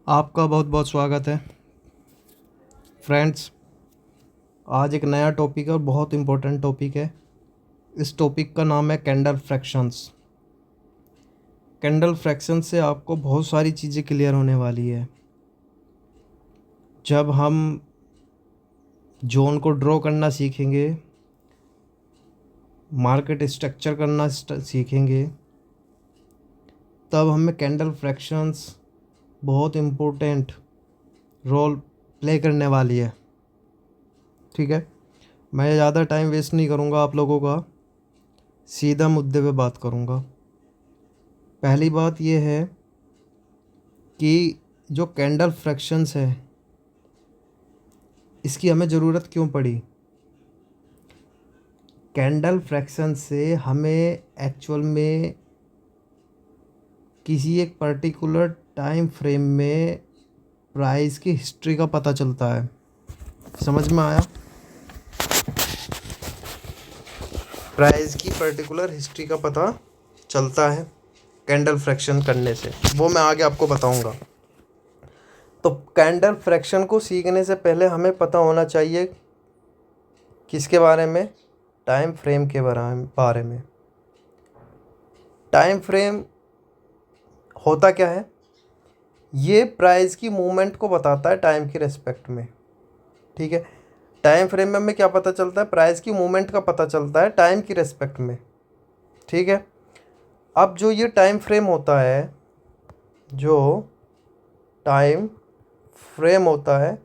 आपका बहुत बहुत स्वागत है फ्रेंड्स। आज एक नया टॉपिक है और बहुत इम्पोर्टेंट टॉपिक है। इस टॉपिक का नाम है कैंडल फ्रैक्शंस। कैंडल फ्रैक्शन से आपको बहुत सारी चीज़ें क्लियर होने वाली है। जब हम जोन को ड्रॉ करना सीखेंगे, मार्केट स्ट्रक्चर करना सीखेंगे, तब हमें कैंडल फ्रैक्शंस बहुत इम्पोर्टेंट रोल प्ले करने वाली है। ठीक है, मैं ज़्यादा टाइम वेस्ट नहीं करूँगा आप लोगों का, सीधा मुद्दे पे बात करूँगा। पहली बात यह है कि जो कैंडल फ्रैक्शंस है इसकी हमें ज़रूरत क्यों पड़ी। कैंडल फ्रैक्शन से हमें एक्चुअल में किसी एक पर्टिकुलर टाइम फ्रेम में प्राइस की हिस्ट्री का पता चलता है। समझ में आया? प्राइस की पर्टिकुलर हिस्ट्री का पता चलता है कैंडल फ्रैक्शन करने से, वो मैं आगे आपको बताऊंगा। तो कैंडल फ्रैक्शन को सीखने से पहले हमें पता होना चाहिए किसके बारे में, टाइम फ्रेम के बारे में। टाइम फ्रेम होता क्या है? ये प्राइस की मूवमेंट को बताता है टाइम के रेस्पेक्ट में। ठीक है, टाइम फ्रेम में हमें क्या पता चलता है? प्राइस की मूवमेंट का पता चलता है टाइम की रेस्पेक्ट में। ठीक है, अब जो ये टाइम फ्रेम होता है, जो टाइम फ्रेम होता है,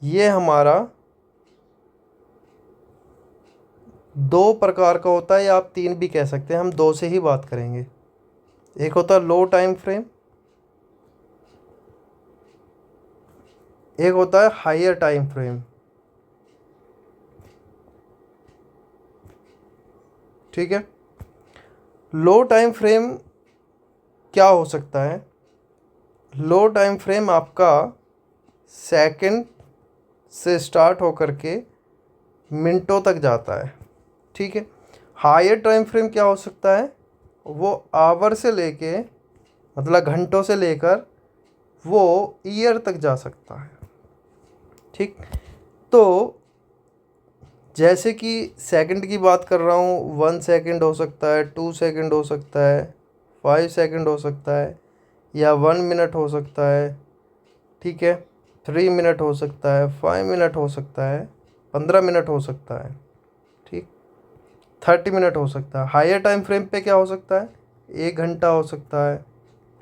ये हमारा दो प्रकार का होता है, या आप तीन भी कह सकते हैं, हम दो से ही बात करेंगे। एक होता है लो टाइम फ्रेम, एक होता है हायर टाइम फ्रेम। ठीक है, लो टाइम फ्रेम क्या हो सकता है? लो टाइम फ्रेम आपका सेकंड से स्टार्ट होकर के मिनटों तक जाता है। ठीक है, हायर टाइम फ्रेम क्या हो सकता है? वो आवर से लेके, मतलब घंटों से लेकर वो ईयर तक जा सकता है। ठीक, तो जैसे कि सेकंड की बात कर रहा हूँ, 1 सेकंड हो सकता है, 2 सेकंड हो सकता है, 5 सेकंड हो सकता है, या 1 मिनट हो सकता है। ठीक है, 3 मिनट हो सकता है, 5 मिनट हो सकता है, 15 मिनट हो सकता है। ठीक, 30 मिनट हो सकता है। हायर टाइम फ्रेम पे क्या हो सकता है? 1 घंटा हो सकता है,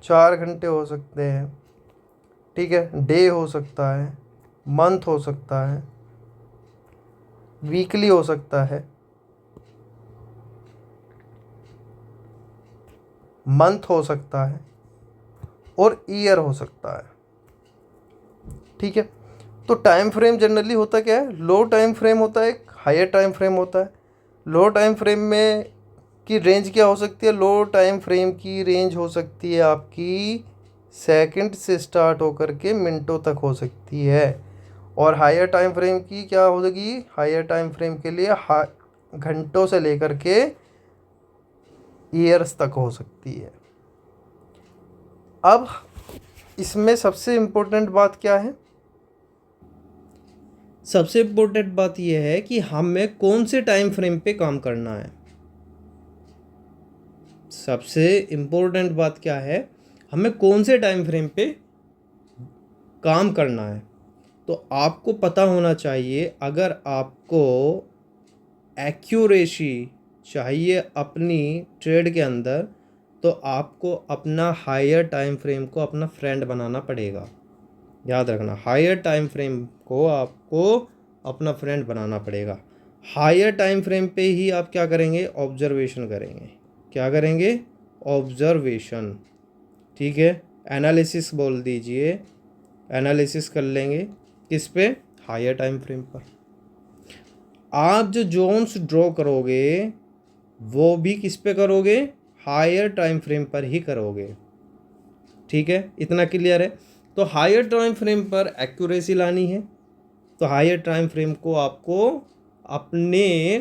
4 घंटे हो सकते हैं। ठीक है, डे हो सकता है, मंथ हो सकता है, वीकली हो सकता है, मंथ हो सकता है, और ईयर हो सकता है। ठीक है, तो टाइम फ्रेम जनरली होता क्या है? लो टाइम फ्रेम होता है, एक हायर टाइम फ्रेम होता है। लो टाइम फ्रेम में की रेंज क्या हो सकती है? लो टाइम फ्रेम की रेंज हो सकती है आपकी सेकंड से स्टार्ट होकर के मिनटों तक हो सकती है। और हायर टाइम फ्रेम की क्या होगी? हायर टाइम फ्रेम के लिए घंटों से लेकर के ईयर्स तक हो सकती है। अब इसमें सबसे इम्पोर्टेंट बात क्या है? सबसे इम्पोर्टेंट बात यह है कि हमें कौन से टाइम फ्रेम पे काम करना है। सबसे इम्पोर्टेंट बात क्या है? हमें कौन से टाइम फ्रेम पे काम करना है। तो आपको पता होना चाहिए, अगर आपको एक्यूरेसी चाहिए अपनी ट्रेड के अंदर, तो आपको अपना हायर टाइम फ्रेम को अपना फ्रेंड बनाना पड़ेगा। याद रखना, हायर टाइम फ्रेम को आपको अपना फ्रेंड बनाना पड़ेगा। हायर टाइम फ्रेम पे ही आप क्या करेंगे? ऑब्जर्वेशन करेंगे। क्या करेंगे? ऑब्जर्वेशन। ठीक है, एनालिसिस बोल दीजिए, एनालिसिस कर लेंगे। किस पे? हायर टाइम फ्रेम पर। आप जो जोन्स ड्रॉ करोगे वो भी किस पे करोगे? हायर टाइम फ्रेम पर ही करोगे। ठीक है, इतना क्लियर है? तो हायर टाइम फ्रेम पर एक्यूरेसी लानी है, तो हायर टाइम फ्रेम को आपको अपने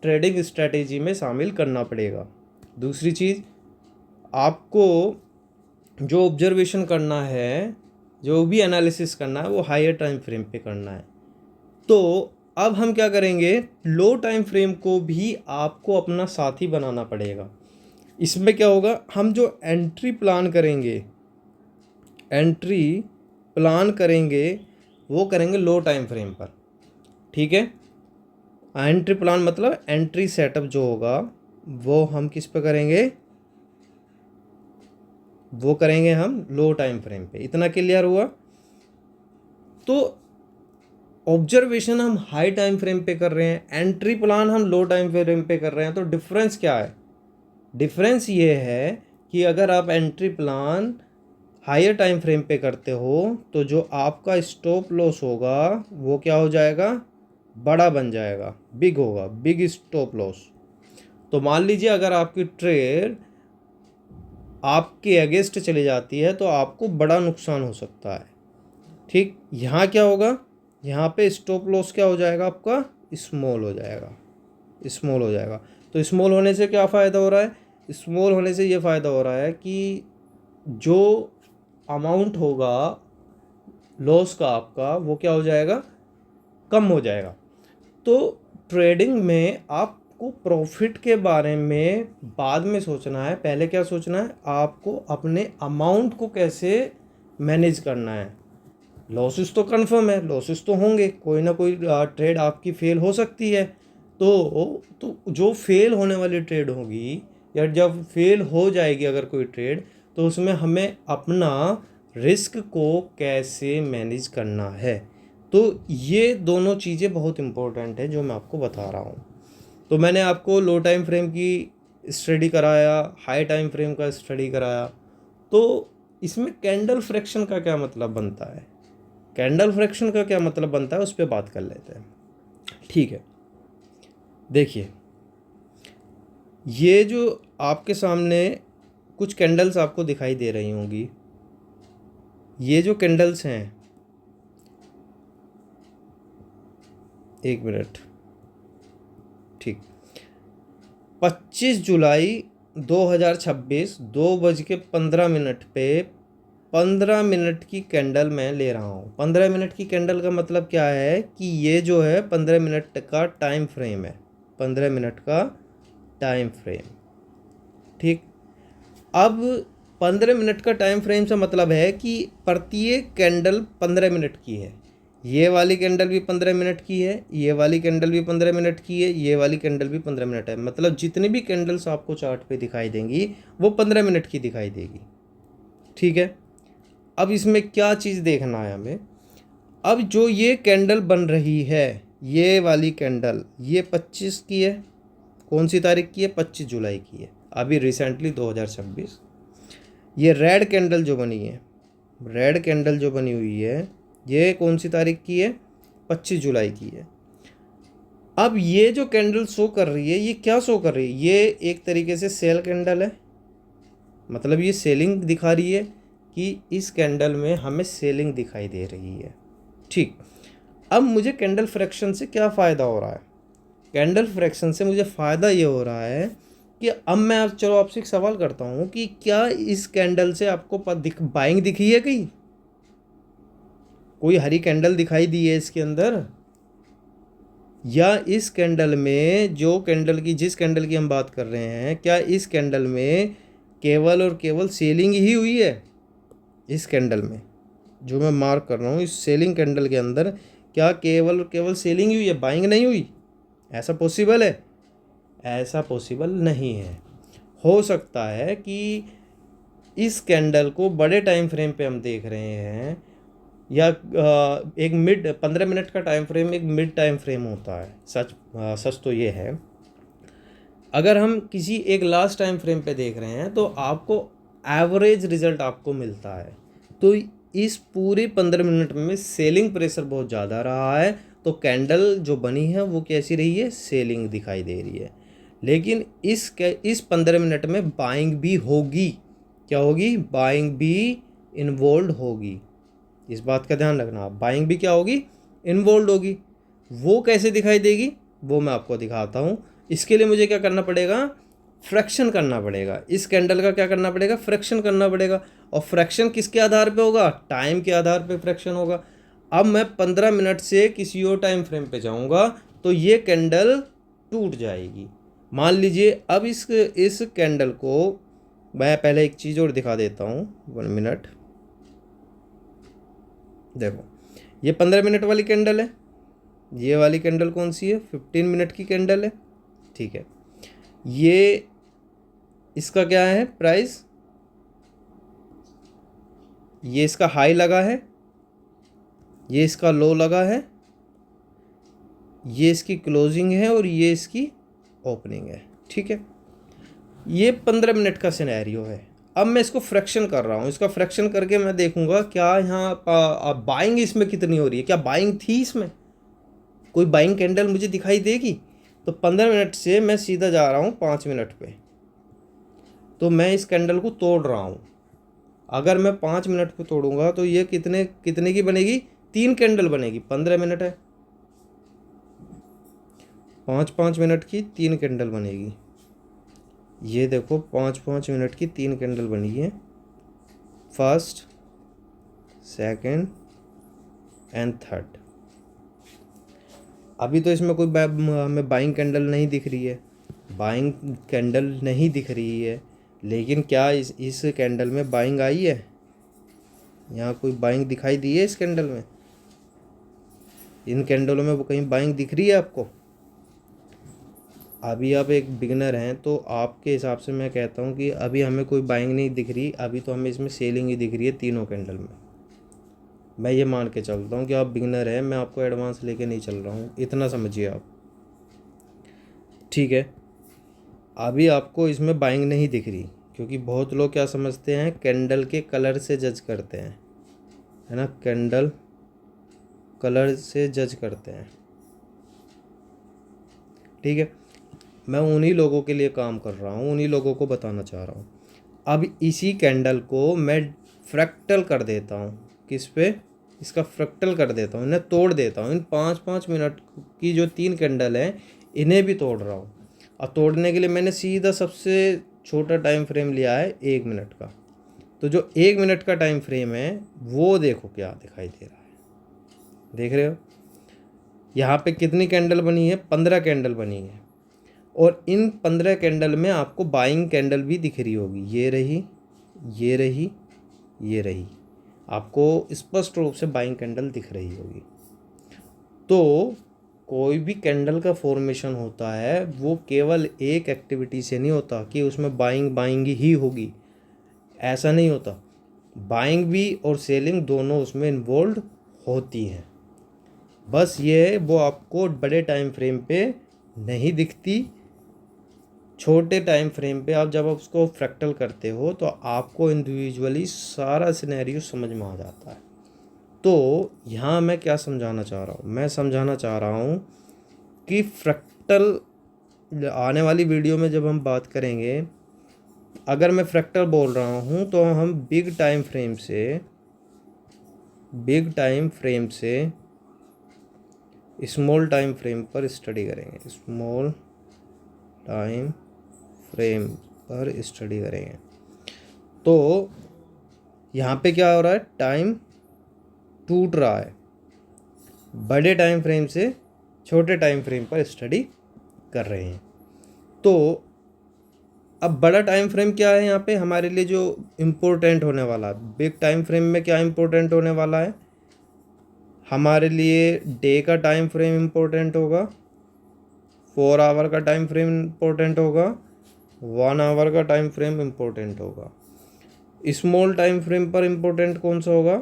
ट्रेडिंग स्ट्रेटेजी में शामिल करना पड़ेगा। दूसरी चीज़, आपको जो ऑब्जर्वेशन करना है जो भी एनालिसिस करना है वो हायर टाइम फ्रेम पे करना है। तो अब हम क्या करेंगे, लो टाइम फ्रेम को भी आपको अपना साथी बनाना पड़ेगा। इसमें क्या होगा, हम जो एंट्री प्लान करेंगे वो करेंगे लो टाइम फ्रेम पर। ठीक है, एंट्री प्लान मतलब एंट्री सेटअप जो होगा वो हम किस पे करेंगे, वो करेंगे हम लो टाइम फ्रेम पे। इतना क्लियर हुआ। तो ऑब्जर्वेशन हम हाई टाइम फ्रेम पे कर रहे हैं, एंट्री प्लान हम लो टाइम फ्रेम पे कर रहे हैं। तो डिफरेंस क्या है, डिफरेंस ये है कि अगर आप entry plan higher time frame पे करते हो तो जो आपका स्टॉप लॉस होगा वो क्या हो जाएगा, बड़ा बन जाएगा, बिग होगा, बिग स्टॉप लॉस। तो मान लीजिए अगर आपकी ट्रेड आपके अगेंस्ट चली जाती है तो आपको बड़ा नुकसान हो सकता है। ठीक, यहाँ क्या होगा, यहाँ पे स्टॉप लॉस क्या हो जाएगा आपका, स्मॉल हो जाएगा, स्मॉल हो जाएगा। तो स्मॉल होने से क्या फ़ायदा हो रहा है, स्मॉल होने से ये फ़ायदा हो रहा है कि जो अमाउंट होगा लॉस का आपका वो क्या हो जाएगा, कम हो जाएगा। तो ट्रेडिंग में आपको प्रॉफिट के बारे में बाद में सोचना है, पहले क्या सोचना है, आपको अपने अमाउंट को कैसे मैनेज करना है। लॉसेस तो कन्फर्म है, लॉसेस तो होंगे, कोई ना कोई ट्रेड आपकी फेल हो सकती है। तो जो फेल होने वाली ट्रेड होगी या जब फेल हो जाएगी अगर कोई ट्रेड, तो उसमें हमें अपना रिस्क को कैसे मैनेज करना है। तो ये दोनों चीज़ें बहुत इम्पोर्टेंट है जो मैं आपको बता रहा हूँ। तो मैंने आपको लो टाइम फ्रेम की स्टडी कराया, हाई टाइम फ्रेम का स्टडी कराया। तो इसमें कैंडल फ्रैक्शन का क्या मतलब बनता है, कैंडल फ्रैक्शन का क्या मतलब बनता है उस पर बात कर लेते हैं। ठीक है, देखिए ये जो आपके सामने कुछ कैंडल्स आपको दिखाई दे रही होंगी, ये जो कैंडल्स हैं, एक मिनट, ठीक, 25 जुलाई 2026 2:15 पे 15 मिनट की कैंडल मैं ले रहा हूँ। 15 मिनट की कैंडल का मतलब क्या है कि ये जो है 15 मिनट का टाइम फ्रेम है, 15 मिनट का टाइम फ्रेम। ठीक, अब 15 मिनट का टाइम फ्रेम से मतलब है कि प्रत्येक कैंडल 15 मिनट की है। ये वाली कैंडल भी 15 मिनट की है, ये वाली कैंडल भी 15 मिनट की है, ये वाली कैंडल भी 15 मिनट है। मतलब जितनी भी कैंडल्स आपको चार्ट पे दिखाई देंगी वो 15 मिनट की दिखाई देगी। ठीक है, अब इसमें क्या चीज़ देखना है हमें, अब जो ये कैंडल बन रही है, ये वाली कैंडल, ये 25 की है, कौन सी तारीख की है, 25 जुलाई की है, अभी रिसेंटली 2026। ये रेड कैंडल जो बनी है, रेड कैंडल जो बनी हुई है, ये कौन सी तारीख की है, 25 जुलाई की है। अब ये जो कैंडल शो कर रही है, ये क्या शो कर रही है, ये एक तरीके से सेल कैंडल है, मतलब ये सेलिंग दिखा रही है कि इस कैंडल में हमें सेलिंग दिखाई दे रही है। ठीक, अब मुझे कैंडल फ्रैक्शन से क्या फ़ायदा हो रहा है, कैंडल फ्रैक्शन से मुझे फ़ायदा ये हो रहा है कि अब मैं चलो आपसे एक सवाल करता हूँ कि क्या इस कैंडल से आपको बाइंग दिखी है, कहीं कोई हरी कैंडल दिखाई दी है इसके अंदर, या इस कैंडल में जो कैंडल की, जिस कैंडल की हम बात कर रहे हैं, क्या इस कैंडल में केवल और केवल सेलिंग ही हुई है। इस कैंडल में जो मैं मार्क कर रहा हूँ, इस सेलिंग कैंडल के अंदर क्या केवल और केवल सेलिंग हुई है, बाइंग नहीं हुई, ऐसा पॉसिबल है, ऐसा पॉसिबल नहीं है। हो सकता है कि इस कैंडल को बड़े टाइम फ्रेम पे हम देख रहे हैं, या एक मिड 15 मिनट का टाइम फ्रेम एक मिड टाइम फ्रेम होता है। सच तो ये है, अगर हम किसी एक लास्ट टाइम फ्रेम पे देख रहे हैं तो आपको एवरेज रिजल्ट आपको मिलता है। तो इस पूरे 15 मिनट में सेलिंग प्रेशर बहुत ज़्यादा रहा है, तो कैंडल जो बनी है वो कैसी रही है, सेलिंग दिखाई दे रही है। लेकिन इस 15 मिनट में बाइंग भी होगी, क्या होगी, बाइंग भी इन्वॉल्व होगी। इस बात का ध्यान रखना, बाइंग भी क्या होगी, इन्वॉल्व होगी। वो कैसे दिखाई देगी वो मैं आपको दिखाता हूँ। इसके लिए मुझे क्या करना पड़ेगा, फ्रैक्शन करना पड़ेगा, इस कैंडल का क्या करना पड़ेगा, फ्रैक्शन करना पड़ेगा। और फ्रैक्शन किसके आधार पे होगा, टाइम के आधार पे फ्रैक्शन होगा। अब मैं 15 मिनट से किसी और टाइम फ्रेम पे जाऊंगा तो ये कैंडल टूट जाएगी। मान लीजिए अब इस कैंडल को मैं पहले एक चीज़ और दिखा देता हूँ, 1 मिनट। देखो ये 15 मिनट वाली कैंडल है, ये वाली कैंडल कौन सी है, 15 मिनट की कैंडल है, ठीक है। ये इसका क्या है प्राइस, ये इसका हाई लगा है, ये इसका लो लगा है, ये इसकी क्लोजिंग है और ये इसकी ओपनिंग है, ठीक है। ये 15 मिनट का सिनेरियो है। अब मैं इसको फ्रैक्शन कर रहा हूँ, इसका फ्रैक्शन करके मैं देखूंगा क्या यहाँ बाइंग इसमें कितनी हो रही है, क्या बाइंग थी इसमें, कोई बाइंग कैंडल मुझे दिखाई देगी। तो 15 मिनट से मैं सीधा जा रहा हूँ 5 मिनट पे, तो मैं इस कैंडल को तोड़ रहा हूँ। अगर मैं 5 मिनट पे तोड़ूंगा तो ये कितने कितने की बनेगी, 3 कैंडल बनेगी, 15 मिनट है, 5 5 मिनट की 3 कैंडल बनेगी। ये देखो 5 5 मिनट की 3 कैंडल बनी है, फर्स्ट, सेकंड एंड थर्ड। अभी तो इसमें कोई हमें बाइंग कैंडल नहीं दिख रही है, बाइंग कैंडल नहीं दिख रही है, लेकिन क्या इस कैंडल में बाइंग आई है, यहाँ कोई बाइंग दिखाई दी है इस कैंडल में, इन कैंडलों में वो कहीं बाइंग दिख रही है आपको। अभी आप एक बिगनर हैं तो आपके हिसाब से मैं कहता हूँ कि अभी हमें कोई बाइंग नहीं दिख रही, अभी तो हमें इसमें सेलिंग ही दिख रही है तीनों कैंडल में। मैं ये मान के चलता हूँ कि आप बिगनर हैं, मैं आपको एडवांस लेके नहीं चल रहा हूँ, इतना समझिए आप, ठीक है। अभी आपको इसमें बाइंग नहीं दिख रही, क्योंकि बहुत लोग क्या समझते हैं, कैंडल के कलर से जज करते हैं, है ना, कैंडल कलर से जज करते हैं, ठीक है। मैं उन्हीं लोगों के लिए काम कर रहा हूँ, उन्हीं लोगों को बताना चाह रहा हूँ। अब इसी कैंडल को मैं फ्रैक्टल कर देता हूँ, किस पे, इसका फ्रैक्टल कर देता हूँ, इन्हें तोड़ देता हूँ, इन 5 5 मिनट की जो 3 कैंडल हैं इन्हें भी तोड़ रहा हूँ। और तोड़ने के लिए मैंने सीधा सबसे छोटा टाइम फ्रेम लिया है 1 मिनट का। तो जो 1 मिनट का टाइम फ्रेम है वो देखो क्या दिखाई दे रहा है, देख रहे हो यहाँ पे कितनी कैंडल बनी है, 15 कैंडल बनी है। और इन 15 कैंडल में आपको बाइंग कैंडल भी दिख रही होगी, ये रही, ये रही, ये रही, आपको स्पष्ट रूप से बाइंग कैंडल दिख रही होगी। तो कोई भी कैंडल का फॉर्मेशन होता है वो केवल एक एक्टिविटी से नहीं होता कि उसमें बाइंग ही होगी, ऐसा नहीं होता। बाइंग भी और सेलिंग दोनों उसमें इन्वॉल्व होती हैं, बस ये वो आपको बड़े टाइम फ्रेम पे नहीं दिखती। छोटे टाइम फ्रेम पे आप जब आप उसको फ्रैक्टल करते हो तो आपको इंडिविजुअली सारा सिनेरियो समझ में आ जाता है। तो यहाँ मैं क्या समझाना चाह रहा हूँ, मैं समझाना चाह रहा हूँ कि फ्रैक्टल आने वाली वीडियो में जब हम बात करेंगे, अगर मैं फ्रैक्टल बोल रहा हूँ तो हम बिग टाइम फ्रेम से स्मॉल टाइम फ्रेम पर स्टडी करेंगे, स्मॉल टाइम फ्रेम पर स्टडी करेंगे। तो यहाँ पे क्या हो रहा है, टाइम टूट रहा है, बड़े टाइम फ्रेम से छोटे टाइम फ्रेम पर स्टडी कर रहे हैं। तो अब बड़ा टाइम फ्रेम क्या है यहाँ पे हमारे लिए जो इम्पोर्टेंट होने वाला है, बिग टाइम फ्रेम में क्या इम्पोर्टेंट होने वाला है हमारे लिए, डे का टाइम फ्रेम इम्पोर्टेंट होगा, 4 आवर का टाइम फ्रेम इम्पोर्टेंट होगा, 1 आवर का टाइम फ्रेम इम्पोर्टेंट होगा। स्मॉल टाइम फ्रेम पर इम्पोर्टेंट कौन सा होगा,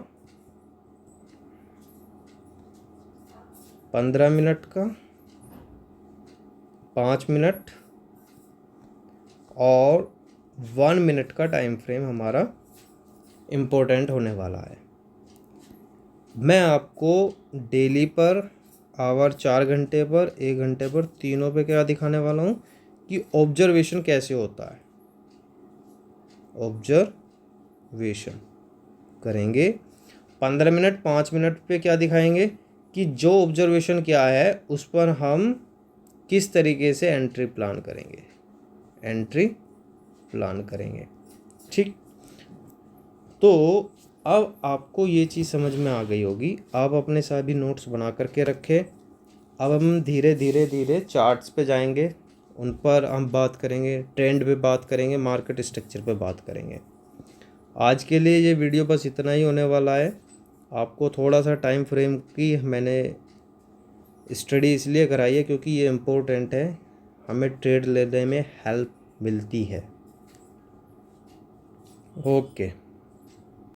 15 मिनट का, 5 मिनट और 1 मिनट का टाइम फ्रेम हमारा इम्पोर्टेंट होने वाला है। मैं आपको डेली पर, आवर 4 घंटे पर, 1 घंटे पर, तीनों पे क्या दिखाने वाला हूँ कि ऑब्जर्वेशन कैसे होता है, ऑब्जर्वेशन करेंगे। 15 मिनट 5 मिनट पे क्या दिखाएंगे कि जो ऑब्जर्वेशन क्या है उस पर हम किस तरीके से एंट्री प्लान करेंगे, एंट्री प्लान करेंगे। ठीक, तो अब आपको ये चीज़ समझ में आ गई होगी। आप अपने सभी नोट्स बना करके रखें। अब हम धीरे धीरे धीरे चार्ट्स पे जाएंगे, उन पर हम बात करेंगे, ट्रेंड पे बात करेंगे, मार्केट स्ट्रक्चर पे बात करेंगे। आज के लिए ये वीडियो बस इतना ही होने वाला है। आपको थोड़ा सा टाइम फ्रेम की मैंने स्टडी इसलिए कराई है क्योंकि ये इम्पोर्टेंट है, हमें ट्रेड लेने में हेल्प मिलती है। ओके।